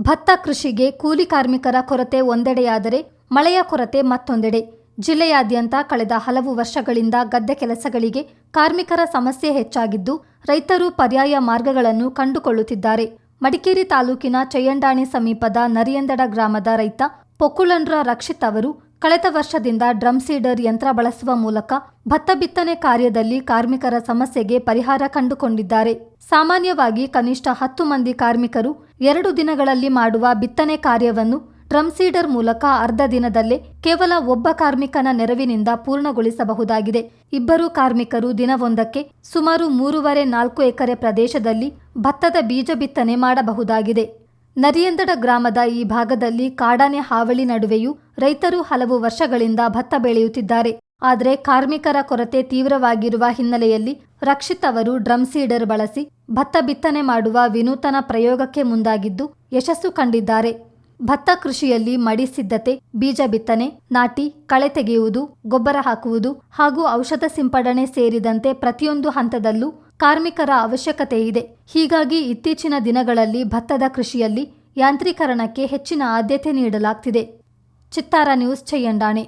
ಭತ್ತ ಕೃಷಿಗೆ ಕೂಲಿ ಕಾರ್ಮಿಕರ ಕೊರತೆ ಒಂದೆಡೆಯಾದರೆ ಮಳೆಯ ಕೊರತೆ ಮತ್ತೊಂದೆಡೆ. ಜಿಲ್ಲೆಯಾದ್ಯಂತ ಕಳೆದ ಹಲವು ವರ್ಷಗಳಿಂದ ಗದ್ದೆ ಕೆಲಸಗಳಿಗೆ ಕಾರ್ಮಿಕರ ಸಮಸ್ಯೆ ಹೆಚ್ಚಾಗಿದ್ದು, ರೈತರು ಪರ್ಯಾಯ ಮಾರ್ಗಗಳನ್ನು ಕಂಡುಕೊಳ್ಳುತ್ತಿದ್ದಾರೆ. ಮಡಿಕೇರಿ ತಾಲೂಕಿನ ಚಯ್ಯಂಡಾಣಿ ಸಮೀಪದ ನರಿಯಂದಡ ಗ್ರಾಮದ ರೈತ ಪೊಕ್ಕುಳಂಡ್ರ ರಕ್ಷಿತ್ ಅವರು ಕಳೆದ ವರ್ಷದಿಂದ ಡ್ರಮ್ ಸೀಡರ್ ಯಂತ್ರ ಬಳಸುವ ಮೂಲಕ ಭತ್ತ ಬಿತ್ತನೆ ಕಾರ್ಯದಲ್ಲಿ ಕಾರ್ಮಿಕರ ಸಮಸ್ಯೆಗೆ ಪರಿಹಾರ ಕಂಡುಕೊಂಡಿದ್ದಾರೆ. ಸಾಮಾನ್ಯವಾಗಿ ಕನಿಷ್ಠ 10 ಮಂದಿ ಕಾರ್ಮಿಕರು 2 ದಿನಗಳಲ್ಲಿ ಮಾಡುವ ಬಿತ್ತನೆ ಕಾರ್ಯವನ್ನು ಡ್ರಮ್ ಸೀಡರ್ ಮೂಲಕ ಅರ್ಧ ದಿನದಲ್ಲೇ ಕೇವಲ ಒಬ್ಬ ಕಾರ್ಮಿಕನ ನೆರವಿನಿಂದ ಪೂರ್ಣಗೊಳಿಸಬಹುದಾಗಿದೆ. ಇಬ್ಬರು ಕಾರ್ಮಿಕರು ದಿನವೊಂದಕ್ಕೆ ಸುಮಾರು 3.5-4 ಎಕರೆ ಪ್ರದೇಶದಲ್ಲಿ ಭತ್ತದ ಬೀಜ ಬಿತ್ತನೆ ಮಾಡಬಹುದಾಗಿದೆ. ನರಿಯಂದಡ ಗ್ರಾಮದ ಈ ಭಾಗದಲ್ಲಿ ಕಾಡಾನೆ ಹಾವಳಿ ನಡುವೆಯೂ ರೈತರು ಹಲವು ವರ್ಷಗಳಿಂದ ಭತ್ತ ಬೆಳೆಯುತ್ತಿದ್ದಾರೆ. ಆದರೆ ಕಾರ್ಮಿಕರ ಕೊರತೆ ತೀವ್ರವಾಗಿರುವ ಹಿನ್ನೆಲೆಯಲ್ಲಿ ರಕ್ಷಿತ್ ಅವರು ಡ್ರಮ್ ಸೀಡರ್ ಬಳಸಿ ಭತ್ತ ಬಿತ್ತನೆ ಮಾಡುವ ವಿನೂತನ ಪ್ರಯೋಗಕ್ಕೆ ಮುಂದಾಗಿದ್ದು ಯಶಸ್ಸು ಕಂಡಿದ್ದಾರೆ. ಭತ್ತ ಕೃಷಿಯಲ್ಲಿ ಮಡಿ ಸಿದ್ಧತೆ, ಬೀಜ ಬಿತ್ತನೆ, ನಾಟಿ, ಕಳೆ ತೆಗೆಯುವುದು, ಗೊಬ್ಬರ ಹಾಕುವುದು ಹಾಗೂ ಔಷಧ ಸಿಂಪಡಣೆ ಸೇರಿದಂತೆ ಪ್ರತಿಯೊಂದು ಹಂತದಲ್ಲೂ ಕಾರ್ಮಿಕರ ಅವಶ್ಯಕತೆ ಇದೆ. ಹೀಗಾಗಿ ಇತ್ತೀಚಿನ ದಿನಗಳಲ್ಲಿ ಭತ್ತದ ಕೃಷಿಯಲ್ಲಿ ಯಾಂತ್ರೀಕರಣಕ್ಕೆ ಹೆಚ್ಚಿನ ಆದ್ಯತೆ ನೀಡಲಾಗ್ತಿದೆ. ಚಿತ್ತಾರ ನ್ಯೂಸ್, ಚಯ್ಯಂಡಾಣೆ.